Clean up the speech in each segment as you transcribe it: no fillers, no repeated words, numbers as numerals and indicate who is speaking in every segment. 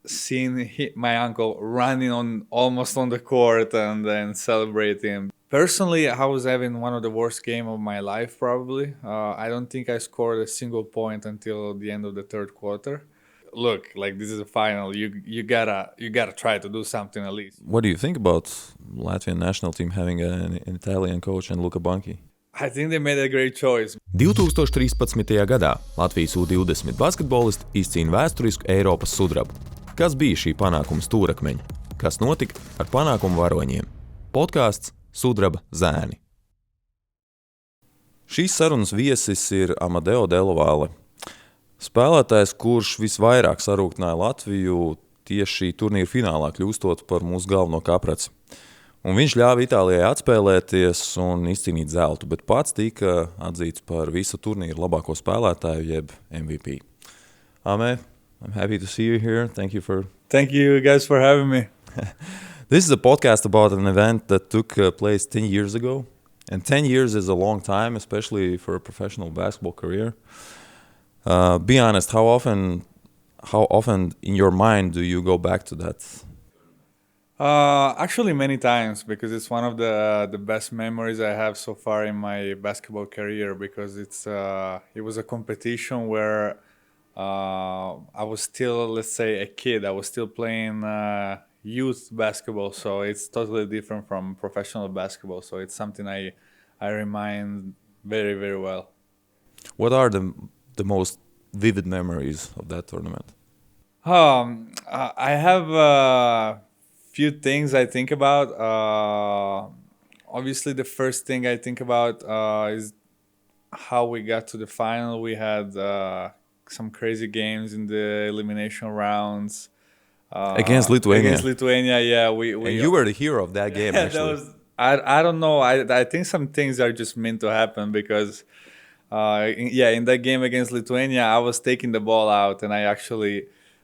Speaker 1: seeing my uncle running on almost on the court and then celebrating. Personally, I was having one of the worst game of my life. Probably, I don't think I scored a single point until the end of the third quarter. Look, like this is a final. You gotta try to do something at least.
Speaker 2: What do you think about Latvian national team having an Italian coach and Luka Banki?
Speaker 1: I think they made a great choice.
Speaker 2: 2013. gadā Latvijas U20 basketbolisti izcīna vēsturisku Eiropas sudrabu. Kas bija šī panākuma stūrakmeņi? Kas notika ar panākumu varoņiem? Podkāsts Sudraba Zēni. Šīs sarunas viesis ir Amadeo Della Valle. Spēlētājs, kurš visvairāk sarūgtināja Latviju tieši turnīra finālā, kļūstot par mūsu galveno kapraci. Un viņš ļāva Itālijai atspēlēties un izcīnīt zeltu, bet pats tika atzīts par visu turnīru labāko spēlētāju, jeb MVP. Ame, I'm happy to see you here. Thank
Speaker 1: you guys for having me.
Speaker 2: This is a podcast about an event that took place 10 years ago. And 10 years is a long time, especially for a professional basketball career. Be honest, how often in your mind do you go back to that?
Speaker 1: Actually, many times, because it's one of the best memories I have so far in my basketball career, because it was a competition where I was still, let's say, a kid. I was still playing youth basketball, so it's totally different from professional basketball. So it's something I remind very, very well.
Speaker 2: What are the most vivid memories of that tournament?
Speaker 1: I have a few things I think about. Obviously, the first thing I think about is how we got to the final. We had some crazy games in the elimination rounds.
Speaker 2: Against Lithuania.
Speaker 1: Yeah.
Speaker 2: And you were the hero of that game, actually.
Speaker 1: I don't know. I think some things are just meant to happen because, in that game against Lithuania, I was taking the ball out and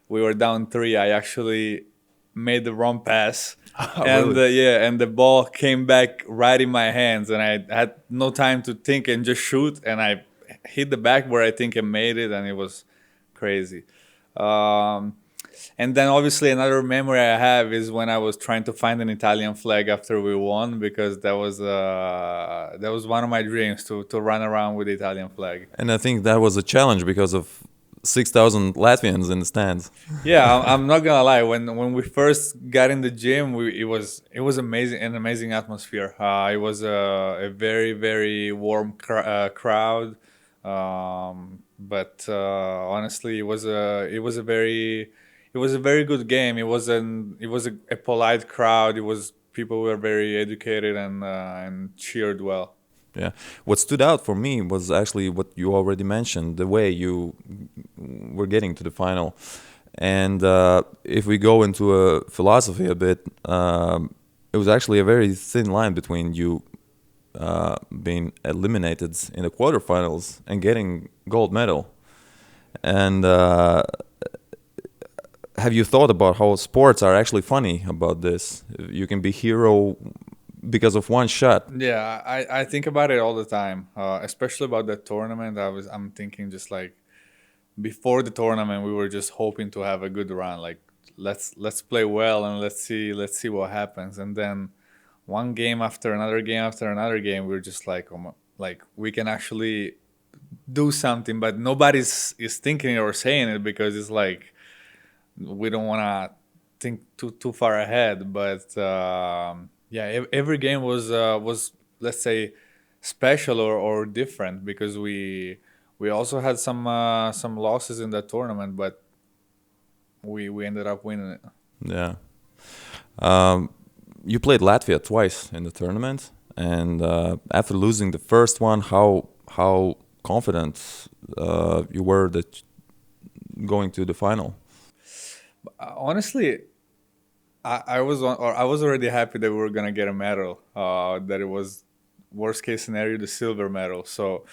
Speaker 1: we were down 3. I actually made the wrong pass. And
Speaker 2: really?
Speaker 1: and the ball came back right in my hands and I had no time to think and just shoot, and I hit the backboard, I think, and made it, and it was crazy. And then obviously another memory I have is when I was trying to find an Italian flag after we won, because that was one of my dreams to run around with the Italian flag.
Speaker 2: And I think that was a challenge because of 6,000 Latvians in the stands.
Speaker 1: Yeah, I'm not gonna lie. When we first got in the gym, it was amazing, an amazing atmosphere. It was a very, very warm crowd. But honestly, it was a very good game. It was a polite crowd. People were very educated and cheered well.
Speaker 2: Yeah. What stood out for me was actually what you already mentioned, the way you were getting to the final. And if we go into a philosophy a bit, it was actually a very thin line between you being eliminated in the quarterfinals and getting gold medal. And have you thought about how sports are actually funny about this? You can be hero because of one shot.
Speaker 1: Yeah, I think about it all the time, especially about that tournament. I'm thinking just like before the tournament, we were just hoping to have a good run. Like let's play well and let's see what happens. And then one game after another game, we're just like, we can actually do something, but nobody's is thinking or saying it because it's like we don't want to think too far ahead. But every game was let's say special or different, because we also had some losses in that tournament, but we ended up winning it.
Speaker 2: Yeah. You played Latvia twice in the tournament, and after losing the first one, how confident you were that going to the final?
Speaker 1: Honestly, I was already happy that we were gonna get a medal. That it was worst case scenario the silver medal. So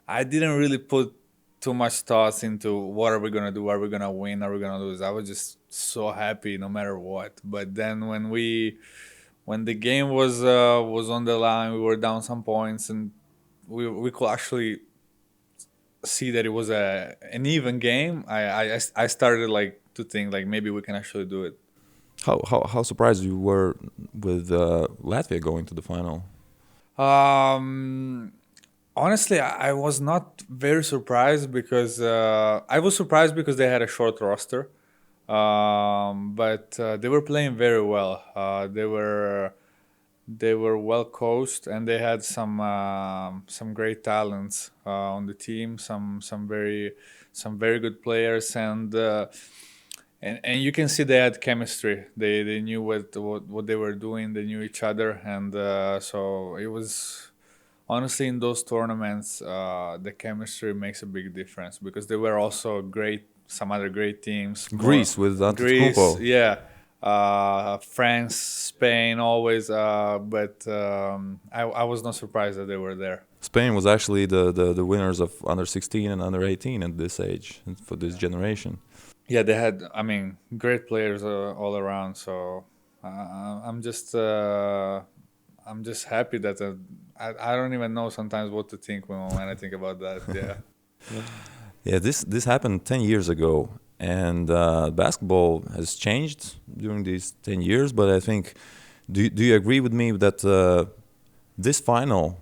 Speaker 1: I didn't really put too much thoughts into what are we gonna do, are we gonna win, are we gonna lose. I was just so happy no matter what. But then when the game was on the line, we were down some points, and we could actually see that it was an even game. I started like to think like maybe we can actually do it.
Speaker 2: How surprised you were with Latvia going to the final?
Speaker 1: Honestly, I was not very surprised because I was surprised because they had a short roster, but they were playing very well. They were well coached, and they had some great talents on the team. Some very good players, and you can see they had chemistry. They knew what they were doing. They knew each other, and so it was. Honestly, in those tournaments, the chemistry makes a big difference because there were also some other great teams.
Speaker 2: Greece with Antetokounmpo.
Speaker 1: Yeah. France, Spain, always. But I was not surprised that they were there.
Speaker 2: Spain was actually the winners of under 16 and under 18 at this age for this generation.
Speaker 1: Yeah, they had, great players all around. So I'm just happy that I don't even know sometimes what to think when I think about that. Yeah.
Speaker 2: Yeah, this happened 10 years ago, and basketball has changed during these 10 years. But I think, do you agree with me that this final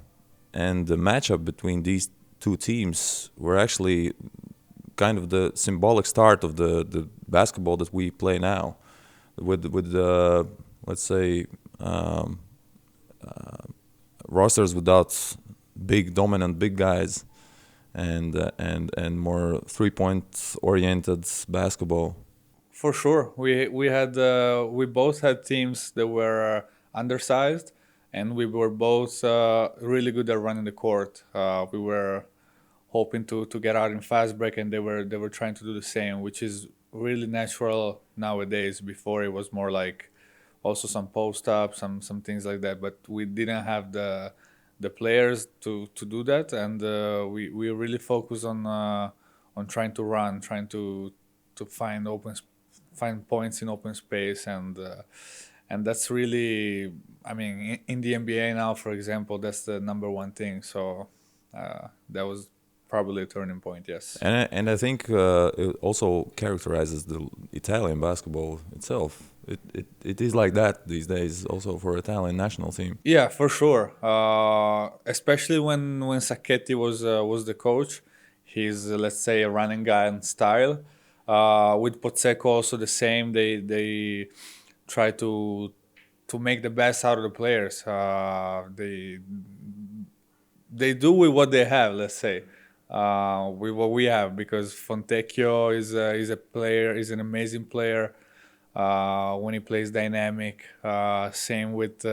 Speaker 2: and the matchup between these two teams were actually kind of the symbolic start of the basketball that we play now, with let's say. Rosters without dominant big guys, and more 3-point oriented basketball.
Speaker 1: For sure, we both had teams that were undersized, and we were both really good at running the court. We were hoping to get out in fast break, and they were trying to do the same, which is really natural nowadays. Before it was more like also some post up, some things like that, but we didn't have the players to do that, and we really focused on trying to run, trying to find points in open space, and that's really, in the NBA now, for example, that's the number one thing. So that was probably a turning point, yes.
Speaker 2: And I think it also characterizes the Italian basketball itself. It is like that these days, also for Italian national team.
Speaker 1: Yeah, for sure. Especially when Sacchetti was the coach, he's let's say a running guy in style. With Pozzecco also the same. They try to make the best out of the players. They do with what they have, let's say. With what we have, because Fontecchio is a player, is an amazing player. When he plays dynamic, same with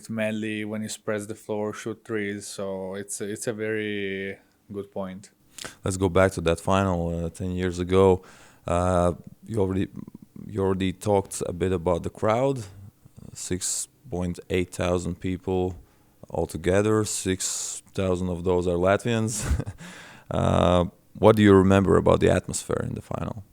Speaker 1: Melli when he spreads the floor, shoot threes. So it's a very good point.
Speaker 2: Let's go back to that final 10 years ago. You already talked a bit about the crowd. 6.8 thousand people altogether. 6,000 of those are Latvians. What do you remember about the atmosphere in the final?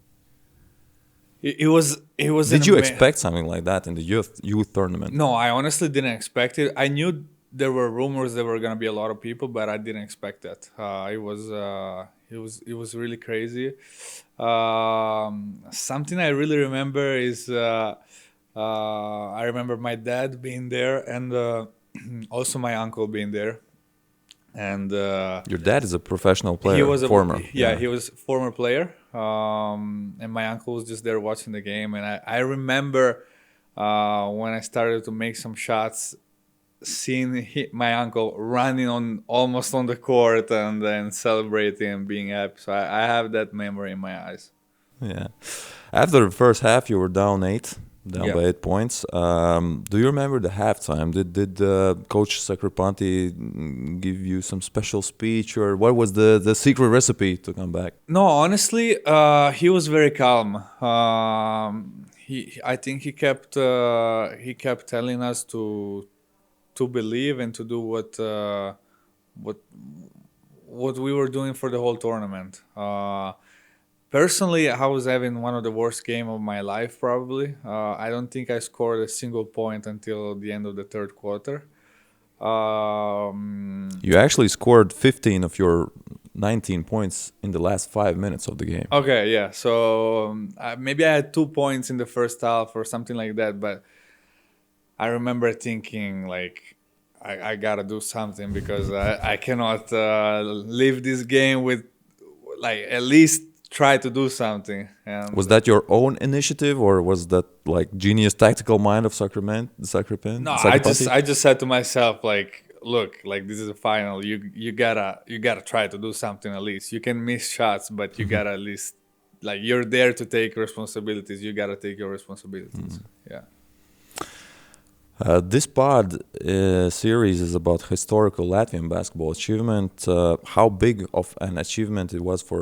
Speaker 1: It was.
Speaker 2: Did you expect something like that in the youth tournament?
Speaker 1: No, I honestly didn't expect it. I knew there were rumors there were gonna be a lot of people, but I didn't expect that. It was really crazy. Something I really remember is I remember my dad being there, and also my uncle being there. And
Speaker 2: your dad is a professional player.
Speaker 1: He was
Speaker 2: former.
Speaker 1: He was a former player. And my uncle was just there watching the game. And I remember when I started to make some shots, seeing my uncle running almost on the court and then celebrating and being happy. So I have that memory in my eyes.
Speaker 2: Yeah. After the first half, you were down by 8 points. Do you remember the halftime? Did Coach Sacripanti give you some special speech, or what was the secret recipe to come back?
Speaker 1: No, honestly, he was very calm. I think he kept telling us to believe and to do what we were doing for the whole tournament. Personally, I was having one of the worst games of my life, probably. I don't think I scored a single point until the end of the third quarter.
Speaker 2: You actually scored 15 of your 19 points in the last 5 minutes of the game.
Speaker 1: Okay, yeah. So maybe I had 2 points in the first half or something like that. But I remember thinking, like, I gotta do something because I cannot leave this game with, like, at least try to do something. And
Speaker 2: Was that your own initiative, or was that like genius tactical mind of Sacramento?
Speaker 1: no, I just said to myself, like, look, like, this is a final. You gotta try to do something at least. You can miss shots, but you gotta at least, like, you're there to take responsibilities. You gotta take your responsibilities. Yeah.
Speaker 2: This pod series is about historical Latvian basketball achievement. How big of an achievement it was for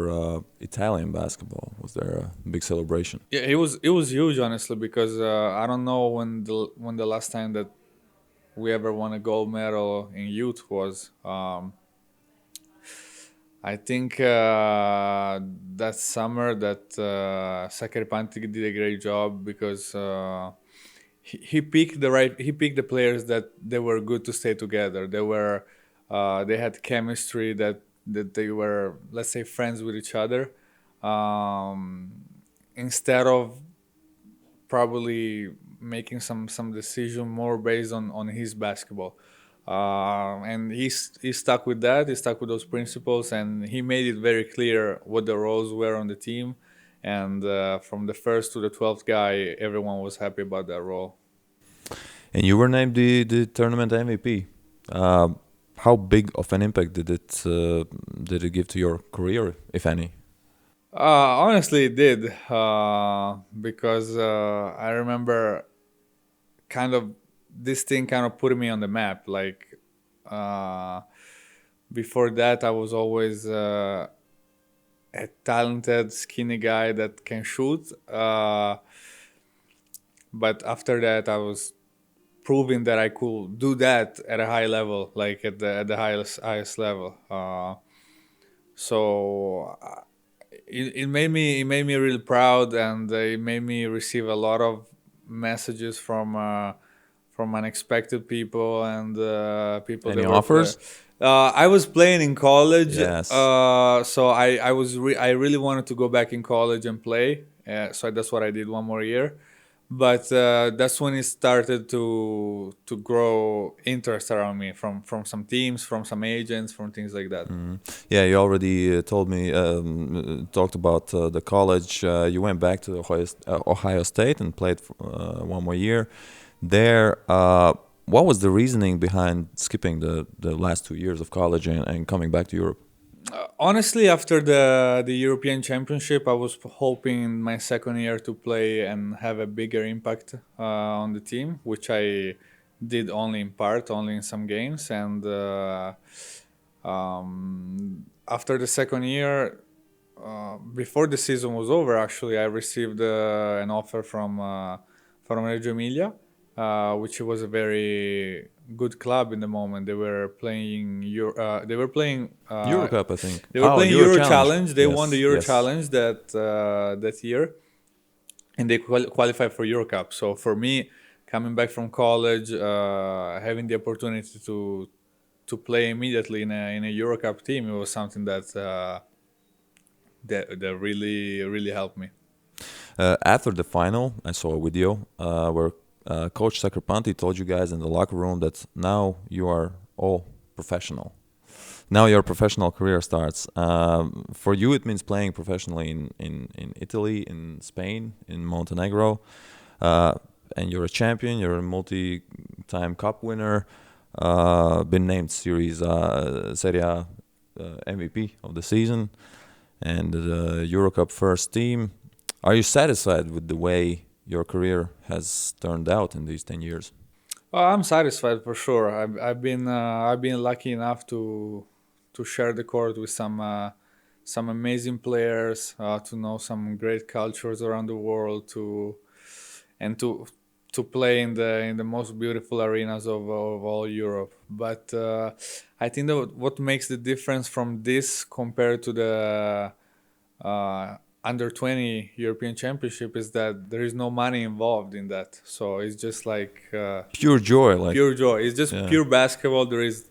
Speaker 2: Italian basketball? Was there a big celebration?
Speaker 1: Yeah, it was huge, honestly, because I don't know when the last time that we ever won a gold medal in youth was. I think that summer that Sacripanti did a great job because he picked the players that they were good to stay together. They had chemistry that they were, let's say, friends with each other. Instead of probably making some decision more based on his basketball. And he stuck with that. He stuck with those principles, and he made it very clear what the roles were on the team. And from the first to the 12th guy, everyone was happy about that role.
Speaker 2: And you were named the tournament MVP. How big of an impact did it give to your career, if any?
Speaker 1: Honestly, it did, because I remember this thing kind of put me on the map. Like, before that, I was always a talented, skinny guy that can shoot. But after that, I was proving that I could do that at a high level, like at the highest level. So it made me really proud, and it made me receive a lot of messages from unexpected people and people.
Speaker 2: Any offers?
Speaker 1: I was playing in college,
Speaker 2: Yes.
Speaker 1: so I really wanted to go back in college and play. So that's what I did, one more year. But that's when it started to grow interest around me from some teams, from some agents, from things like that.
Speaker 2: Yeah, you already told me, talked about the college. You went back to Ohio State and played one more year there. What was the reasoning behind skipping the last 2 years of college and coming back to Europe?
Speaker 1: Honestly, after the European Championship, I was hoping in my second year to play and have a bigger impact on the team, which I did only in part, only in some games. And after the second year, before the season was over, actually, I received an offer from Reggio Emilia, which was a very good club in the moment. They were playing
Speaker 2: Eurocup, I think.
Speaker 1: They were playing Euro Challenge. They won the Euro
Speaker 2: yes.
Speaker 1: Challenge that year, and they qualified for Eurocup. So for me, coming back from college, having the opportunity to play immediately in a Eurocup team, it was something that really helped me.
Speaker 2: After the final, I saw a video where Coach Sacripanti told you guys in the locker room that now you are all professional. Now your professional career starts. For you, it means playing professionally in Italy, in Spain, in Montenegro. And you're a champion. You're a multi-time cup winner. Been named Series Serie A MVP of the season. And the Eurocup first team. Are you satisfied with the way your career has turned out in these 10 years?
Speaker 1: I'm satisfied for sure. I've been lucky enough to share the court with some amazing players, to know some great cultures around the world, to play in the most beautiful arenas of all Europe. But I think that what makes the difference from this compared to the under 20 European Championship is that there is no money involved in that. So it's just like
Speaker 2: pure joy.
Speaker 1: Pure joy. It's just pure basketball. There is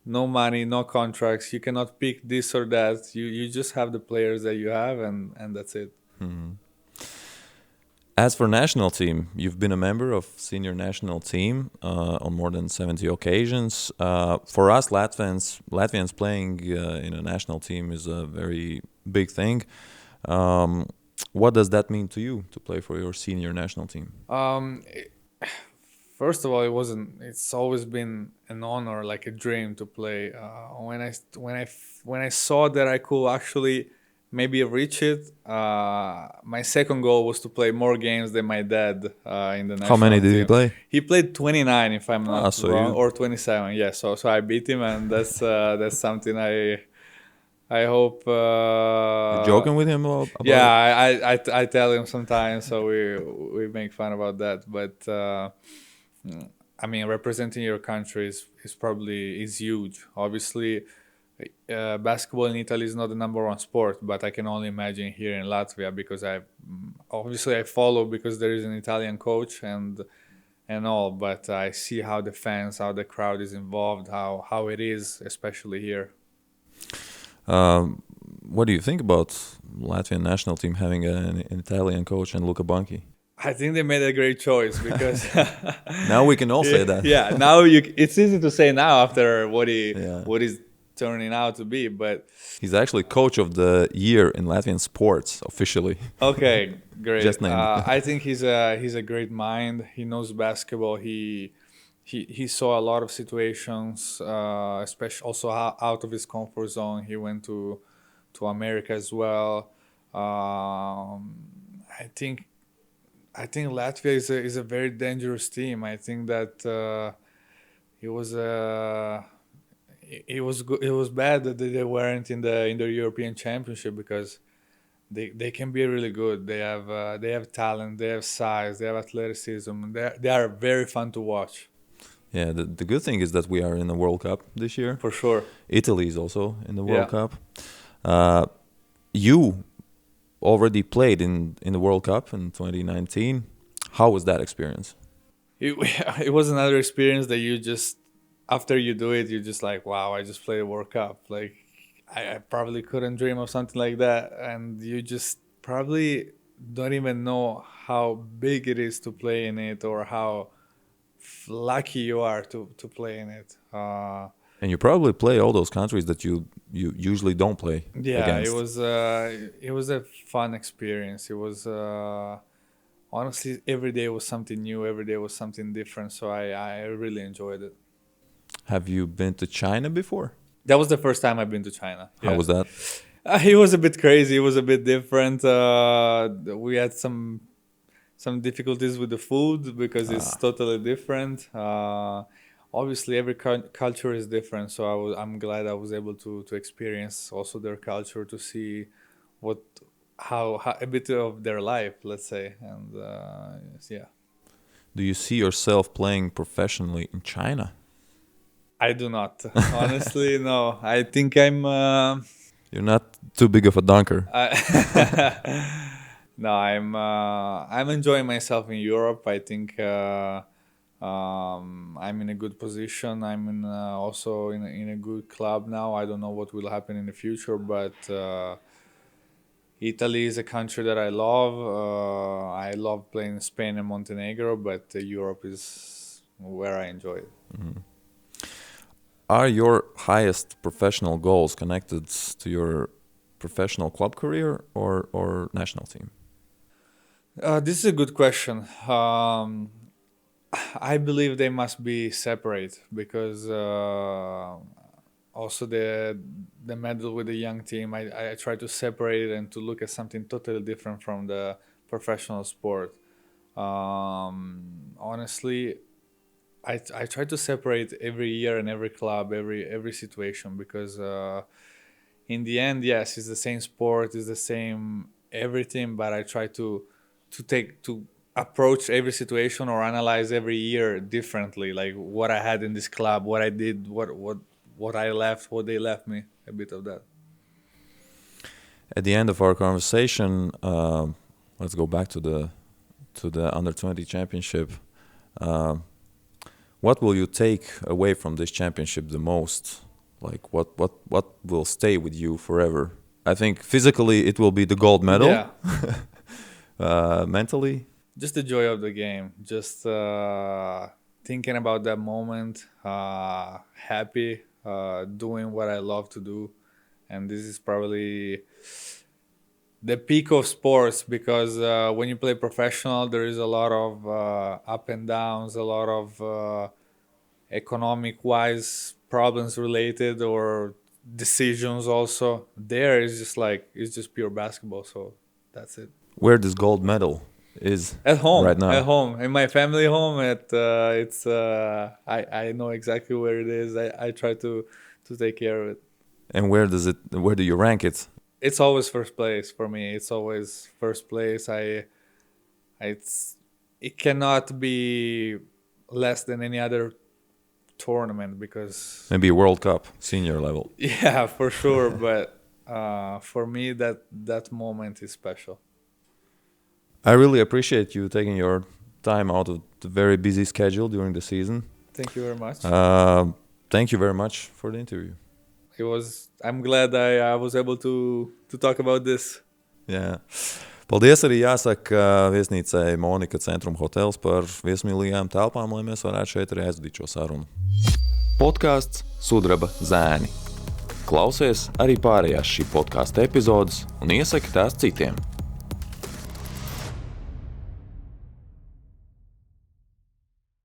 Speaker 1: no money, no contracts. You cannot pick this or that. You just have the players that you have, and that's it.
Speaker 2: As for national team, you've been a member of senior national team on more than 70 occasions. For us Latvians playing in a national team is a very big thing. What does that mean to you to play for your senior national team?
Speaker 1: First of all, it's always been an honor, like a dream to play. When I saw that I could actually maybe reach it, my second goal was to play more games than my dad in the national team.
Speaker 2: How many did he play?
Speaker 1: He played 29, if I'm not
Speaker 2: so
Speaker 1: wrong, or 27. Yeah, so I beat him, and that's something I hope.
Speaker 2: You're joking with him about
Speaker 1: yeah, I tell him sometimes, so we make fun about that. But I mean, representing your country is huge. Obviously, basketball in Italy is not the number one sport, but I can only imagine here in Latvia, because I follow, because there is an Italian coach and all. But I see how the fans, how the crowd is involved, how it is, especially here.
Speaker 2: What do you think about Latvian national team having an Italian coach and Luka Banki?
Speaker 1: I think they made a great choice, because
Speaker 2: now we can all say that.
Speaker 1: Yeah, now it's easy to say now after what he's turning out to be, but
Speaker 2: he's actually coach of the year in Latvian sports officially.
Speaker 1: Okay, great.
Speaker 2: Just named.
Speaker 1: I think he's a great mind. He knows basketball. He saw a lot of situations, especially also out of his comfort zone. He went to America as well. I think Latvia is a very dangerous team. I think that it was bad that they weren't in the European Championship, because they can be really good. They have talent, they have size, they have athleticism. They are very fun to watch.
Speaker 2: Yeah, the good thing is that we are in the World Cup this year.
Speaker 1: For sure.
Speaker 2: Italy is also in the World Cup. You already played in the World Cup in 2019. How was that experience?
Speaker 1: It was another experience that you just, after you do it, you're just like, wow, I just played a World Cup. Like, I probably couldn't dream of something like that. And you just probably don't even know how big it is to play in it, or how lucky you are to play in it.
Speaker 2: And you probably play all those countries that you usually don't play against.
Speaker 1: It was a fun experience. It was honestly, every day was something new, every day was something different, so I really enjoyed it.
Speaker 2: Have you been to China before?
Speaker 1: That was the first time I've been to China.
Speaker 2: How was that?
Speaker 1: It was a bit crazy. It was a bit different. We had some difficulties with the food, because it's totally different. Obviously, every culture is different, so I'm glad I was able to experience also their culture, to see how a bit of their life, let's say, and yeah.
Speaker 2: Do you see yourself playing professionally in China?
Speaker 1: I do not. Honestly, no. I think I'm...
Speaker 2: You're not too big of a dunker.
Speaker 1: No, I'm enjoying myself in Europe. I think I'm in a good position. I'm also in a good club now. I don't know what will happen in the future, but Italy is a country that I love. I love playing Spain and Montenegro, but Europe is where I enjoy it.
Speaker 2: Mm-hmm. Are your highest professional goals connected to your professional club career or national team?
Speaker 1: This is a good question. I believe they must be separate, because also the medal with the young team, I try to separate it and to look at something totally different from the professional sport. Honestly, I try to separate every year and every club, every situation, because in the end, yes, it's the same sport, it's the same everything, but I try to approach every situation or analyze every year differently, like what I had in this club, what I did, what I left, what they left me, a bit of that.
Speaker 2: At the end of our conversation, let's go back to the under-20 championship. What will you take away from this championship the most? Like what will stay with you forever? I think physically it will be the gold medal.
Speaker 1: Yeah.
Speaker 2: Mentally?
Speaker 1: Just the joy of the game. Just thinking about that moment, happy, doing what I love to do. And this is probably the peak of sports, because when you play professional, there is a lot of up and downs, a lot of economic-wise problems related or decisions also. There is just like, it's just pure basketball, so that's it.
Speaker 2: Where this gold medal is
Speaker 1: at home
Speaker 2: right now?
Speaker 1: At home, in my family home. I know exactly where it is. I try to take care of it.
Speaker 2: And where do you rank it?
Speaker 1: It's always first place for me. It's always first place. It cannot be less than any other tournament, because
Speaker 2: Maybe World Cup, senior level.
Speaker 1: yeah, for sure. But for me, that moment is special.
Speaker 2: I really appreciate you taking your time out of the very busy schedule during the season.
Speaker 1: Thank you very much.
Speaker 2: Thank you very much for the interview.
Speaker 1: I'm glad I was able to talk about this.
Speaker 2: Jā. Paldies arī jāsaka viesnīcai Monika Centrum hotels par viesmīlīgām telpām, lai mēs varētu šeit arī aizvadīt šo sarunu. Podkāsts Sudraba Zēni. Klausies arī pārējās šī podkāsta epizodes un iesaki tās citiem.